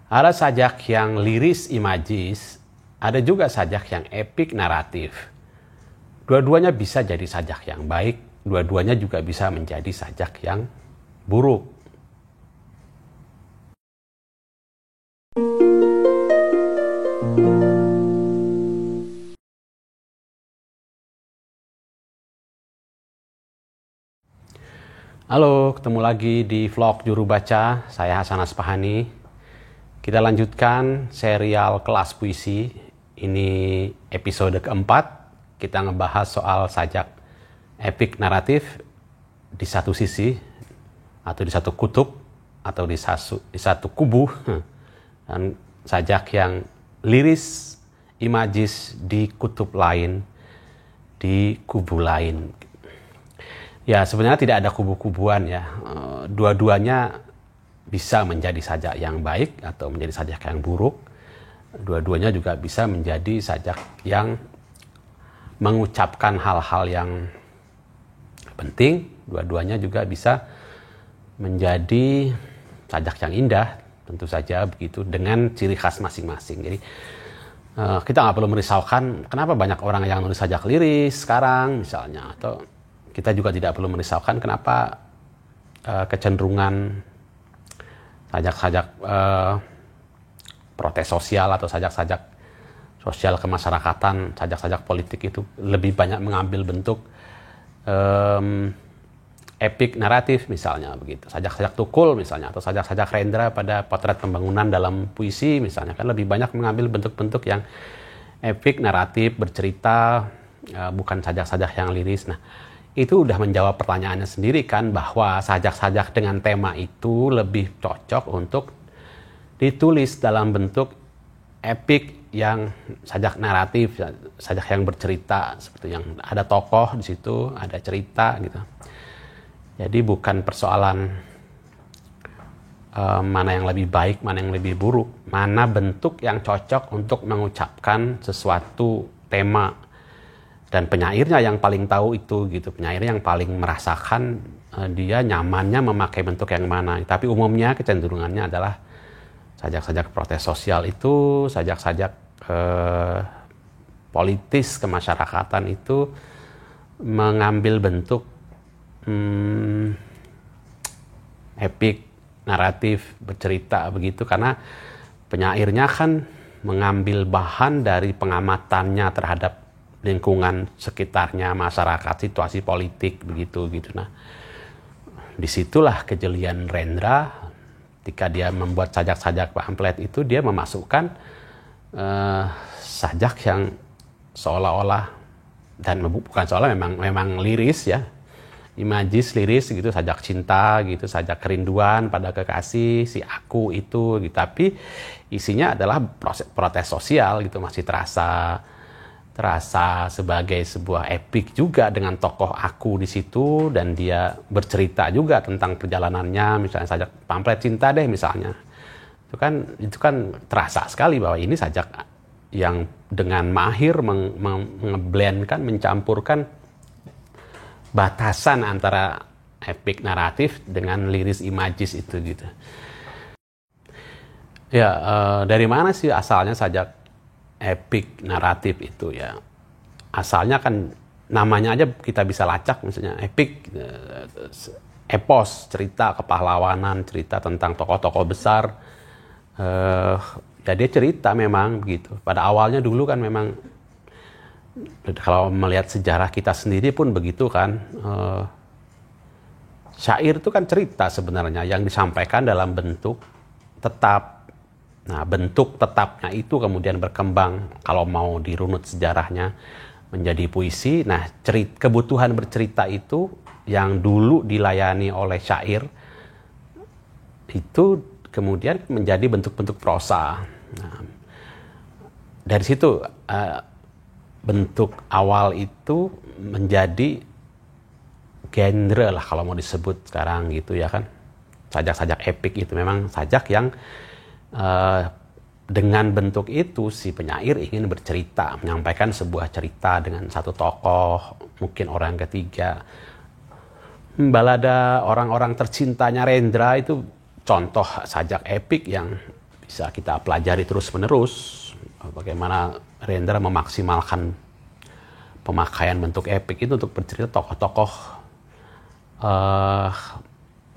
Ada sajak yang liris imagis, ada juga sajak yang epik naratif. Dua-duanya bisa jadi sajak yang baik, dua-duanya juga bisa menjadi sajak yang buruk. Halo, ketemu lagi di vlog Juru Baca. Saya Hasan Aspahani. Kita lanjutkan serial kelas puisi. Ini episode keempat. Kita ngebahas soal sajak epik naratif di satu sisi, atau di satu kutub, atau di satu kubu. Dan sajak yang liris, imagis di kutub lain, di kubu lain. Ya, sebenarnya tidak ada kubu-kubuan ya. Dua-duanya bisa menjadi sajak yang baik atau menjadi sajak yang buruk. Dua-duanya juga bisa menjadi sajak yang mengucapkan hal-hal yang penting. Dua-duanya juga bisa menjadi sajak yang indah, tentu saja begitu, dengan ciri khas masing-masing. Jadi kita nggak perlu merisaukan kenapa banyak orang yang nulis sajak liris sekarang misalnya, atau kita juga tidak perlu merisaukan kenapa kecenderungan sajak-sajak protes sosial atau sajak-sajak sosial kemasyarakatan, sajak-sajak politik itu lebih banyak mengambil bentuk epik naratif misalnya begitu. Sajak-sajak Tukul misalnya, atau sajak-sajak Rendra pada potret pembangunan dalam puisi misalnya, kan lebih banyak mengambil bentuk-bentuk yang epik naratif, bercerita, bukan sajak-sajak yang liris. Nah, itu udah menjawab pertanyaannya sendiri kan, bahwa sajak-sajak dengan tema itu lebih cocok untuk ditulis dalam bentuk epik, yang sajak naratif, sajak yang bercerita, seperti yang ada tokoh di situ, ada cerita gitu. Jadi bukan persoalan mana yang lebih baik, mana yang lebih buruk, mana bentuk yang cocok untuk mengucapkan sesuatu tema. Dan penyairnya yang paling tahu itu gitu, penyairnya yang paling merasakan dia nyamannya memakai bentuk yang mana. Tapi umumnya kecenderungannya adalah sajak-sajak protes sosial itu, sajak-sajak politis kemasyarakatan itu mengambil bentuk epik, naratif, bercerita begitu, karena penyairnya kan mengambil bahan dari pengamatannya terhadap lingkungan sekitarnya, masyarakat, situasi politik begitu gitu. Nah, disitulah kejelian Rendra ketika dia membuat sajak-sajak pamflet itu. Dia memasukkan sajak yang seolah-olah, dan bukan seolah, memang liris ya, imagis, liris gitu, sajak cinta gitu, sajak kerinduan pada kekasih si aku itu gitu. Tapi isinya adalah protes sosial gitu, masih terasa sebagai sebuah epik juga, dengan tokoh aku di situ, dan dia bercerita juga tentang perjalanannya, misalnya sajak pamflet cinta deh misalnya. Itu kan terasa sekali bahwa ini sajak yang dengan mahir mengeblendkan, mencampurkan batasan antara epik naratif dengan liris imagis itu gitu. Ya, dari mana sih asalnya sajak epik naratif itu ya? Asalnya kan namanya aja kita bisa lacak, misalnya epik, epos, cerita kepahlawanan, cerita tentang tokoh-tokoh besar. Ya dia cerita memang begitu. Pada awalnya dulu kan memang, kalau melihat sejarah kita sendiri pun begitu kan, syair itu kan cerita sebenarnya yang disampaikan dalam bentuk tetap. Nah, bentuk tetapnya itu kemudian berkembang, kalau mau dirunut sejarahnya, menjadi puisi. Nah, kebutuhan bercerita itu yang dulu dilayani oleh syair itu kemudian menjadi bentuk-bentuk prosa. Nah, dari situ bentuk awal itu menjadi genre lah kalau mau disebut sekarang gitu ya kan. Sajak-sajak epik itu memang sajak yang dengan bentuk itu si penyair ingin bercerita, menyampaikan sebuah cerita dengan satu tokoh, mungkin orang ketiga. Balada orang-orang tercintanya Rendra itu contoh sajak epik yang bisa kita pelajari terus-menerus bagaimana Rendra memaksimalkan pemakaian bentuk epik itu untuk bercerita tokoh-tokoh.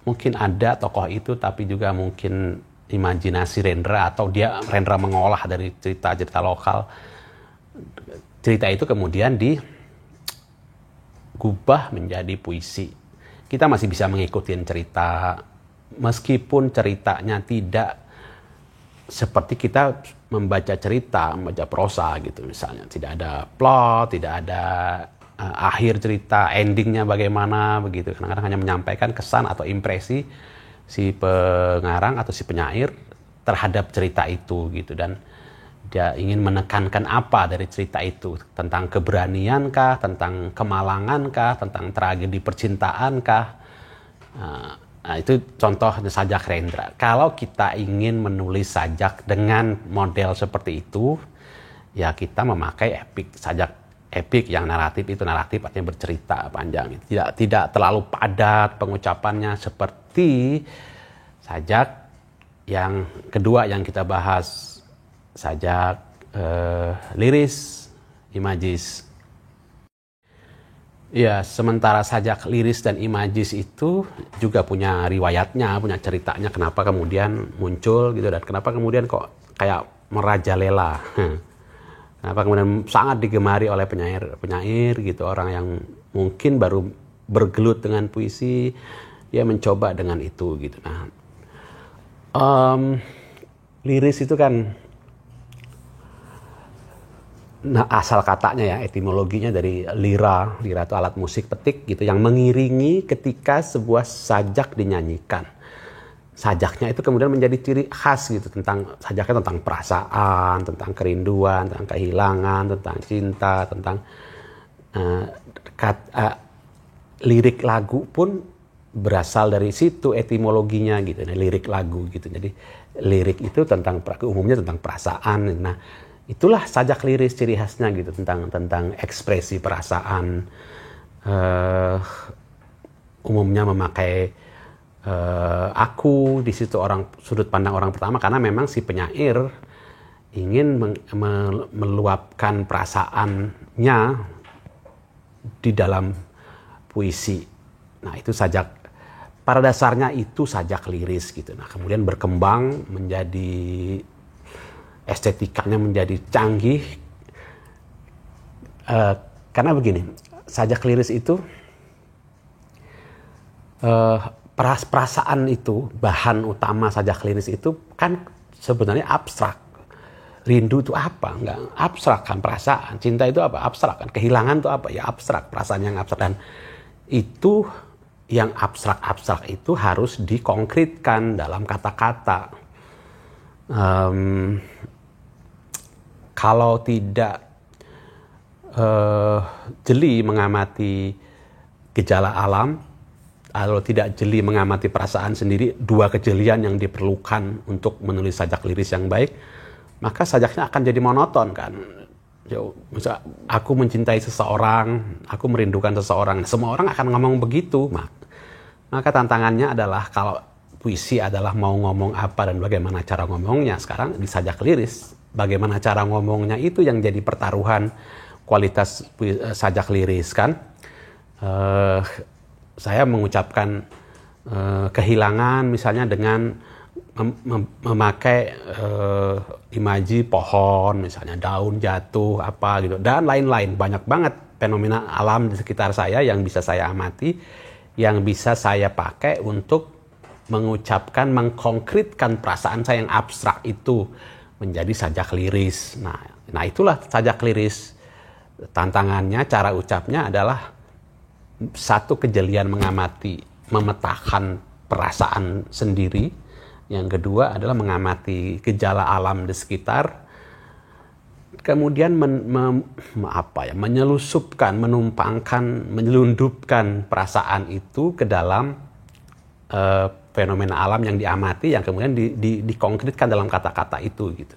Mungkin ada tokoh itu, tapi juga mungkin imajinasi Rendra, atau Rendra mengolah dari cerita-cerita lokal. Cerita itu kemudian digubah menjadi puisi. Kita masih bisa mengikuti cerita, meskipun ceritanya tidak seperti kita membaca cerita, membaca prosa gitu misalnya. Tidak ada plot, tidak ada akhir cerita, endingnya bagaimana begitu. Kadang-kadang hanya menyampaikan kesan atau impresi si pengarang atau si penyair terhadap cerita itu gitu. Dan dia ingin menekankan apa dari cerita itu, tentang keberanian kah, tentang kemalangan kah, tentang tragedi percintaan kah. Nah, itu contoh sajak Rendra. Kalau kita ingin menulis sajak dengan model seperti itu, ya kita memakai epik. Sajak epik yang naratif itu naratif artinya bercerita panjang. Tidak terlalu padat pengucapannya seperti sajak yang kedua yang kita bahas, sajak liris, imagis. Ya, sementara sajak liris dan imagis itu juga punya riwayatnya, punya ceritanya, kenapa kemudian muncul gitu, dan kenapa kemudian kok kayak merajalela. Kenapa kemudian sangat digemari oleh penyair gitu, orang yang mungkin baru bergelut dengan puisi, ya mencoba dengan itu gitu. Nah, liris itu kan, nah asal katanya ya, etimologinya dari lira itu alat musik petik gitu yang mengiringi ketika sebuah sajak dinyanyikan. Sajaknya itu kemudian menjadi ciri khas gitu, sajaknya tentang perasaan, tentang kerinduan, tentang kehilangan, tentang cinta, tentang lirik lagu pun berasal dari situ etimologinya gitu. Nah, lirik lagu gitu. Jadi lirik itu umumnya tentang perasaan. Nah, itulah sajak liris ciri khasnya gitu, tentang ekspresi perasaan. Umumnya memakai aku di situ, sudut pandang orang pertama, karena memang si penyair ingin meluapkan perasaannya di dalam puisi. Nah, itu sajak, pada dasarnya itu sajak liris gitu. Nah, kemudian berkembang menjadi estetikanya menjadi canggih, karena begini, sajak liris itu perasaan itu, bahan utama sajak liris itu kan sebenarnya abstrak. Rindu itu apa? Enggak abstrak kan perasaan. Cinta itu apa? Abstrak kan. Kehilangan itu apa? Ya abstrak, perasaan yang abstrak. Dan itu yang abstrak itu harus dikonkretkan dalam kata-kata. Kalau tidak jeli mengamati gejala alam, kalau tidak jeli mengamati perasaan sendiri, dua kejelian yang diperlukan untuk menulis sajak liris yang baik, maka sajaknya akan jadi monoton kan. Misal aku mencintai seseorang, aku merindukan seseorang, semua orang akan ngomong begitu. Maka tantangannya adalah, kalau puisi adalah mau ngomong apa dan bagaimana cara ngomongnya, sekarang di sajak liris, bagaimana cara ngomongnya itu yang jadi pertaruhan kualitas sajak liris kan. Saya mengucapkan kehilangan misalnya dengan memakai imaji pohon, misalnya daun jatuh apa gitu, dan lain-lain. Banyak banget fenomena alam di sekitar saya yang bisa saya amati, yang bisa saya pakai untuk mengucapkan, mengkonkretkan perasaan saya yang abstrak itu menjadi sajak liris. Nah itulah sajak liris. Tantangannya, cara ucapnya adalah satu, kejelian mengamati, memetakan perasaan sendiri. Yang kedua adalah mengamati gejala alam di sekitar. Kemudian menyelusupkan, menumpangkan, menyelundupkan perasaan itu ke dalam fenomena alam yang diamati, yang kemudian dikonkretkan dalam kata-kata itu gitu.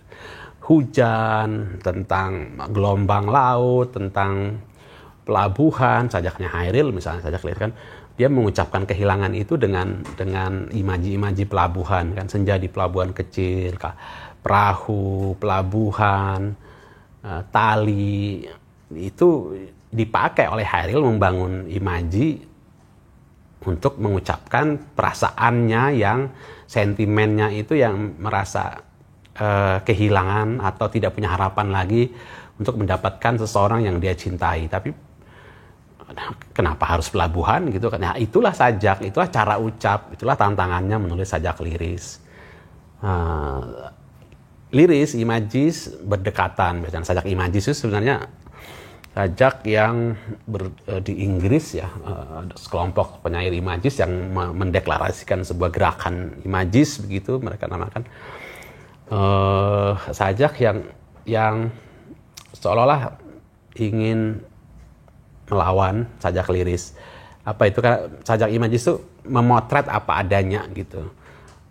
Hujan, tentang gelombang laut, tentang pelabuhan, sajaknya Hairil misalnya, sajak liris kan, dia mengucapkan kehilangan itu dengan imaji-imaji pelabuhan, kan, senja di pelabuhan kecil, perahu, pelabuhan, tali, itu dipakai oleh Hairil membangun imaji untuk mengucapkan perasaannya yang sentimennya itu yang merasa kehilangan atau tidak punya harapan lagi untuk mendapatkan seseorang yang dia cintai. Tapi kenapa harus pelabuhan gitu kan? Nah, itulah sajak, itulah cara ucap, itulah tantangannya menulis sajak liris. Liris, imajis berdekatan. Biasanya sajak imajis itu sebenarnya sajak yang di Inggris ya, ada sekelompok penyair imajis yang mendeklarasikan sebuah gerakan imajis, begitu mereka namakan. Sajak yang seolah-olah ingin melawan sajak liris. Apa itu? Karena sajak imajis itu memotret apa adanya gitu,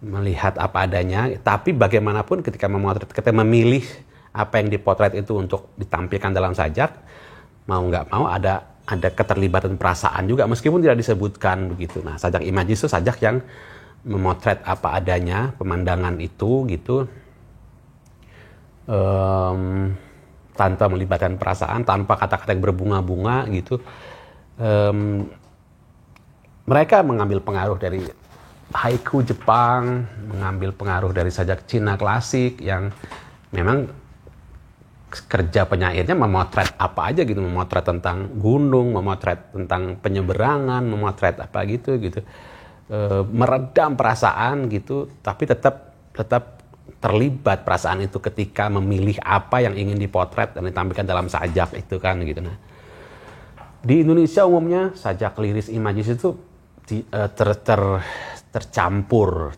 melihat apa adanya. Tapi bagaimanapun ketika memotret, ketika memilih apa yang dipotret itu untuk ditampilkan dalam sajak, mau nggak mau ada keterlibatan perasaan juga meskipun tidak disebutkan begitu. Nah, sajak imajis itu sajak yang memotret apa adanya pemandangan itu gitu, tanpa melibatkan perasaan, tanpa kata-kata yang berbunga-bunga gitu. Mereka mengambil pengaruh dari haiku Jepang, mengambil pengaruh dari sajak Cina klasik yang memang kerja penyairnya memotret apa aja gitu, memotret tentang gunung, memotret tentang penyeberangan, memotret apa gitu, meredam perasaan gitu, tapi tetap terlibat perasaan itu ketika memilih apa yang ingin dipotret dan ditampilkan dalam sajak itu kan gitu. Nah, di Indonesia umumnya sajak liris imajis itu tercampur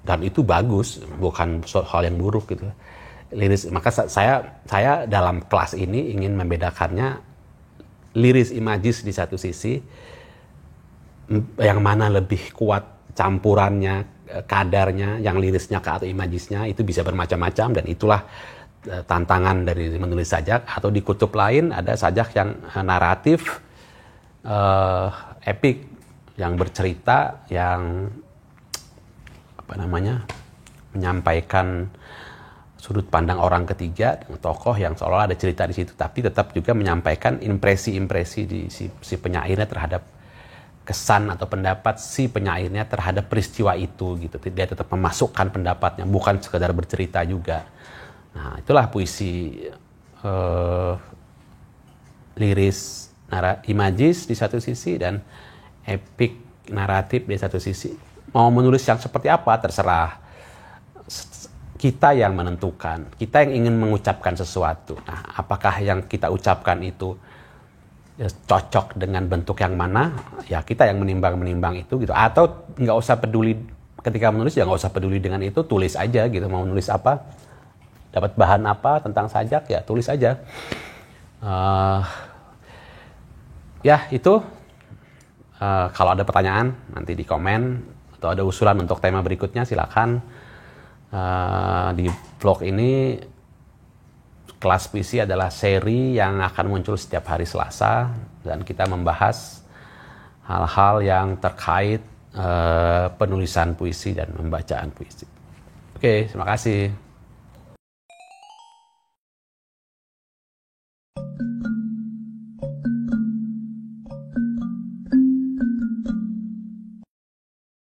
dan itu bagus, bukan hal yang buruk gitu. Liris, maka saya dalam kelas ini ingin membedakannya liris imajis di satu sisi, yang mana lebih kuat campurannya, kadarnya, yang lirisnya atau imajisnya itu bisa bermacam-macam, dan itulah tantangan dari menulis sajak. Atau di kutub lain ada sajak yang naratif, epik, yang bercerita, yang menyampaikan sudut pandang orang ketiga, tokoh yang seolah ada cerita di situ, tapi tetap juga menyampaikan impresi-impresi di si penyairnya terhadap kesan atau pendapat si penyairnya terhadap peristiwa itu gitu. Dia tetap memasukkan pendapatnya, bukan sekedar bercerita juga. Nah, itulah puisi liris imajis di satu sisi dan epik naratif di satu sisi. Mau menulis yang seperti apa terserah. Kita yang menentukan, kita yang ingin mengucapkan sesuatu. Nah, apakah yang kita ucapkan itu cocok dengan bentuk yang mana, ya kita yang menimbang itu gitu. Atau nggak usah peduli ketika menulis, ya nggak usah peduli dengan itu, tulis aja gitu. Mau nulis apa, dapat bahan apa tentang sajak, ya tulis aja. Ya itu, kalau ada pertanyaan nanti di komen, atau ada usulan untuk tema berikutnya silakan. Di vlog ini, kelas puisi adalah seri yang akan muncul setiap hari Selasa, dan kita membahas hal-hal yang terkait penulisan puisi dan pembacaan puisi. Oke, terima kasih.